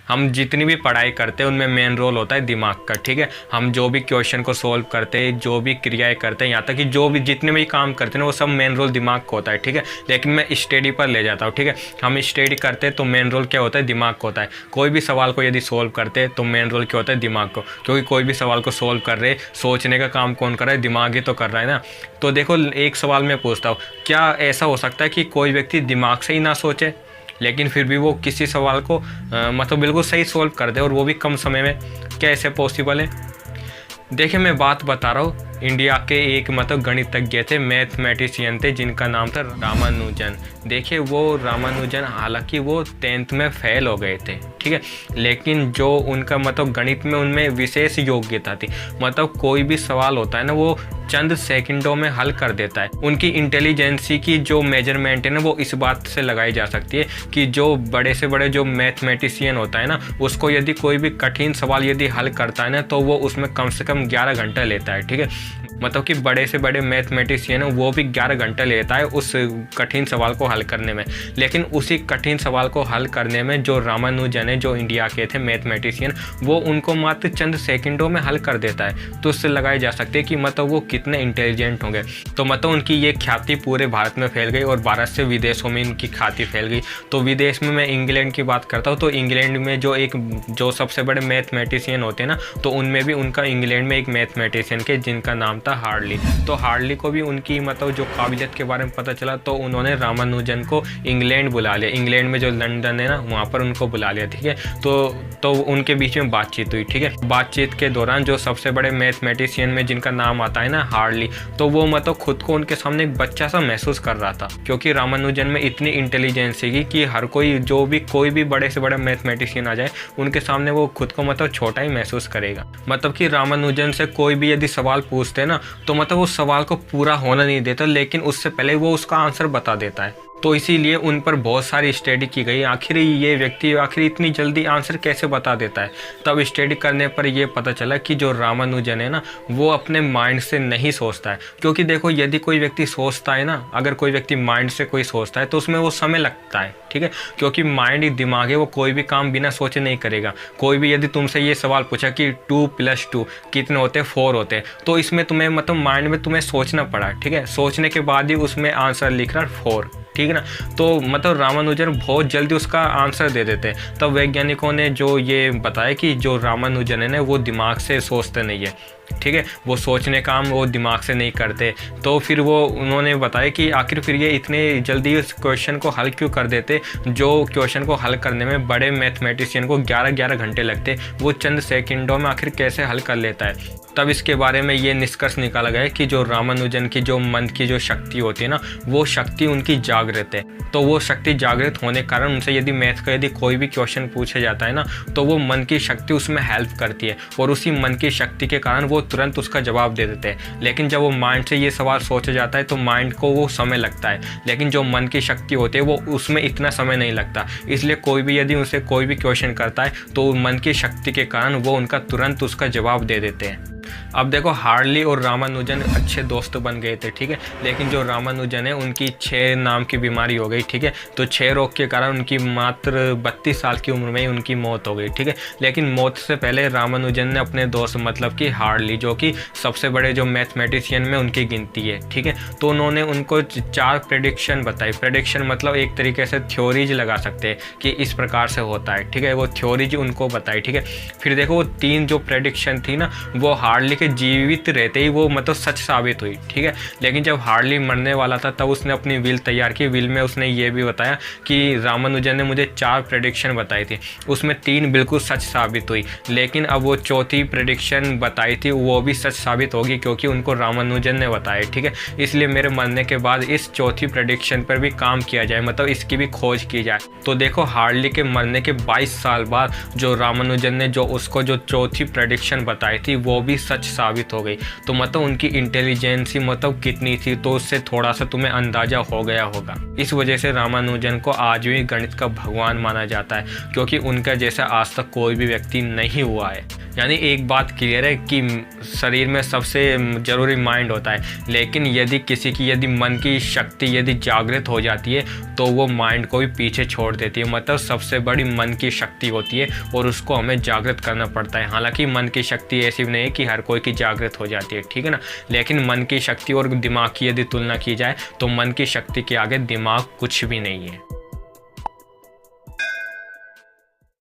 हम जितनी भी पढ़ाई करते हैं उनमें मेन रोल होता है दिमाग का, ठीक है। हम जो भी क्वेश्चन को सोल्व करते हैं, जो भी क्रियाएं करते हैं, यहाँ तक कि जो भी जितने भी काम करते हैं वो सब मेन रोल दिमाग का होता है, ठीक है। लेकिन मैं स्टडी पर ले जाता हूँ, ठीक है। हम स्टडी करते हैं तो मेन रोल क्या होता है, दिमाग का होता है। कोई भी सवाल को यदि सोल्व करते हैं तो मेन रोल क्या होता है, दिमाग को, क्योंकि कोई भी सवाल को सोल्व कर रहे, सोचने का काम कौन कर रहा है, दिमाग ही तो कर रहा है ना। तो देखो एक सवाल मैं पूछता हूँ, क्या ऐसा हो सकता है कि कोई व्यक्ति दिमाग से ही ना सोचे लेकिन फिर भी वो किसी सवाल को मतलब बिल्कुल सही सोल्व कर दे और वो भी कम समय में? क्या ऐसे पॉसिबल है? देखिए मैं बात बता रहा हूँ, इंडिया के एक मतलब गणितज्ञ थे, मैथमेटिशियन थे, जिनका नाम था रामानुजन। देखिए वो रामानुजन हालांकि वो 10th में फेल हो गए थे, ठीक है, लेकिन जो उनका मतलब गणित में उनमें विशेष योग्यता थी। मतलब कोई भी सवाल होता है ना वो चंद सेकंडों में हल कर देता है। उनकी इंटेलिजेंसी की जो मेजरमेंट है ना वो इस बात से लगाई जा सकती है कि जो बड़े से बड़े जो मैथमेटिशियन होता है ना, उसको यदि कोई भी कठिन सवाल यदि हल करता है ना तो वो उसमें कम से कम 11 घंटा लेता है, ठीक है। मतलब कि बड़े से बड़े मैथमेटिशियन है वो भी 11 घंटा लेता है उस कठिन सवाल को हल करने में। लेकिन उसी कठिन सवाल को हल करने में जो रामानुजन है, जो इंडिया के थे मैथमेटिशियन, वो उनको मात्र चंद सेकंडों में हल कर देता है। तो उससे लगाई जा सकती है कि मतलब वो कितने इंटेलिजेंट होंगे। तो मतलब उनकी ये ख्याति पूरे भारत में फैल गई और भारत से विदेशों में इनकी ख्याति फैल गई। तो विदेश में मैं इंग्लैंड की बात करता हूँ, तो इंग्लैंड में जो सबसे बड़े मैथमेटिशियन होते हैं ना, तो उनमें भी उनका इंग्लैंड में एक मैथमेटिशियन के जिनका नाम था हार्डली। तो हार्डली को भी उनकी मतलब जो काबिलियत के बारे में पता चला तो उन्होंने रामानुजन को इंग्लैंड बुला लिया। इंग्लैंड में जो लंदन है ना वहाँ पर उनको बुला लिया, ठीक है। तो उनके बीच में बातचीत हुई, ठीक है। बातचीत के दौरान जो सबसे बड़े मैथमेटिशियन में जिनका नाम आता है ना हार्डली, तो वो मतलब खुद को उनके सामने एक बच्चा सा महसूस कर रहा था, क्योंकि रामानुजन में इतनी इंटेलिजेंस थी कि हर कोई कोई भी बड़े से बड़ा मैथमेटिशियन आ जाए उनके सामने वो खुद को मतलब छोटा ही महसूस करेगा। मतलब कि रामानुजन से कोई भी यदि सवाल पूछते ना तो मतलब उस सवाल को पूरा होना नहीं देता, लेकिन उससे पहले वो उसका आंसर बता देता है। तो इसीलिए उन पर बहुत सारी स्टडी की गई, आखिर ये व्यक्ति आखिर इतनी जल्दी आंसर कैसे बता देता है। तब स्टडी करने पर यह पता चला कि जो रामानुजन है ना वो अपने माइंड से नहीं सोचता है। क्योंकि देखो यदि कोई व्यक्ति सोचता है ना, अगर कोई व्यक्ति माइंड से कोई सोचता है तो उसमें वो समय लगता है, ठीक है। क्योंकि माइंड एक दिमाग है, वो कोई भी काम बिना सोचे नहीं करेगा। कोई भी यदि तुमसे ये सवाल पूछा कि 2 + 2 कितने होते हैं, 4 होते हैं, तो इसमें तुम्हें मतलब माइंड में तुम्हें सोचना पड़ा, ठीक है। सोचने के बाद ही उसमें आंसर लिख रहा 4, ठीक है ना। तो मतलब रामानुजन बहुत जल्दी उसका आंसर दे देते हैं। तब वैज्ञानिकों ने जो ये बताया कि जो रामानुजन है ना वो दिमाग से सोचते नहीं है, ठीक है, वो सोचने काम वो दिमाग से नहीं करते। तो फिर वो उन्होंने बताया कि आखिर फिर ये इतने जल्दी उस क्वेश्चन को हल क्यों कर देते, जो क्वेश्चन को हल करने में बड़े मैथमेटिशियन को 11-11 घंटे लगते, वो चंद सेकंडों में आखिर कैसे हल कर लेता है। तब इसके बारे में ये निष्कर्ष निकाला गया कि जो रामानुजन की जो मन की जो शक्ति होती है ना, वो शक्ति उनकी जागृत है। तो वो शक्ति जागृत होने के कारण उनसे यदि मैथ का यदि कोई भी क्वेश्चन पूछा जाता है ना तो वो मन की शक्ति उसमें हेल्प करती है और उसी मन की शक्ति के कारण वो तुरंत उसका जवाब दे देते हैं। लेकिन जब वो माइंड से ये सवाल सोचा जाता है तो माइंड को वो समय लगता है, लेकिन जो मन की शक्ति होती है वो उसमें इतना समय नहीं लगता। इसलिए कोई भी यदि उनसे कोई भी क्वेश्चन करता है तो मन की शक्ति के कारण वो उनका तुरंत उसका जवाब दे देते हैं। अब देखो हार्डली और रामानुजन अच्छे दोस्त बन गए थे, ठीक है। लेकिन जो रामानुजन है उनकी क्षय नाम की बीमारी हो गई, ठीक है। तो क्षय रोग के कारण उनकी मात्र 32 साल की उम्र में ही उनकी मौत हो गई, ठीक है। लेकिन मौत से पहले रामानुजन ने अपने दोस्त मतलब कि हार्डली, जो कि सबसे बड़े जो मैथमेटिशियन में उनकी गिनती है, ठीक है, तो उन्होंने उनको 4 प्रेडिक्शन बताई। प्रेडिक्शन मतलब एक तरीके से थ्योरीज लगा सकते हैं कि इस प्रकार से होता है, ठीक है, वो थ्योरीज उनको बताई, ठीक है। फिर देखो वो 3 जो प्रेडिक्शन थी ना वो हार्डली के जीवित रहते ही वो मतलब सच साबित हुई, ठीक है। लेकिन जब हार्डली मरने वाला था तब उसने अपनी विल तैयार की। विल में उसने ये भी बताया कि रामानुजन ने मुझे 4 प्रेडिक्शन बताई थी, उसमें 3 बिल्कुल सच साबित हुई, लेकिन अब वो चौथी प्रेडिक्शन बताई थी वो भी सच साबित होगी क्योंकि उनको रामानुजन ने बताया, ठीक है। इसलिए मेरे मरने के बाद इस चौथी प्रेडिक्शन पर भी काम किया जाए, मतलब इसकी भी खोज की जाए। तो देखो हार्डली के मरने के 22 साल बाद जो रामानुजन ने जो उसको जो चौथी प्रेडिक्शन बताई थी वो भी सच साबित हो गई। तो मतलब उनकी इंटेलिजेंसी मतलब कितनी थी, तो उससे थोड़ा सा तुम्हें अंदाजा हो गया होगा। इस वजह से रामानुजन को आज भी गणित का भगवान माना जाता है, क्योंकि उनका जैसा आज तक कोई भी व्यक्ति नहीं हुआ है। यानी एक बात क्लियर है कि शरीर में सबसे ज़रूरी माइंड होता है, लेकिन यदि किसी की यदि मन की शक्ति यदि जागृत हो जाती है तो वो माइंड को भी पीछे छोड़ देती है। मतलब सबसे बड़ी मन की शक्ति होती है और उसको हमें जागृत करना पड़ता है। हालांकि मन की शक्ति ऐसी भी नहीं है कि हर कोई की जागृत हो जाती है, ठीक है ना, लेकिन मन की शक्ति और दिमाग की यदि तुलना की जाए तो मन की शक्ति के आगे दिमाग कुछ भी नहीं है।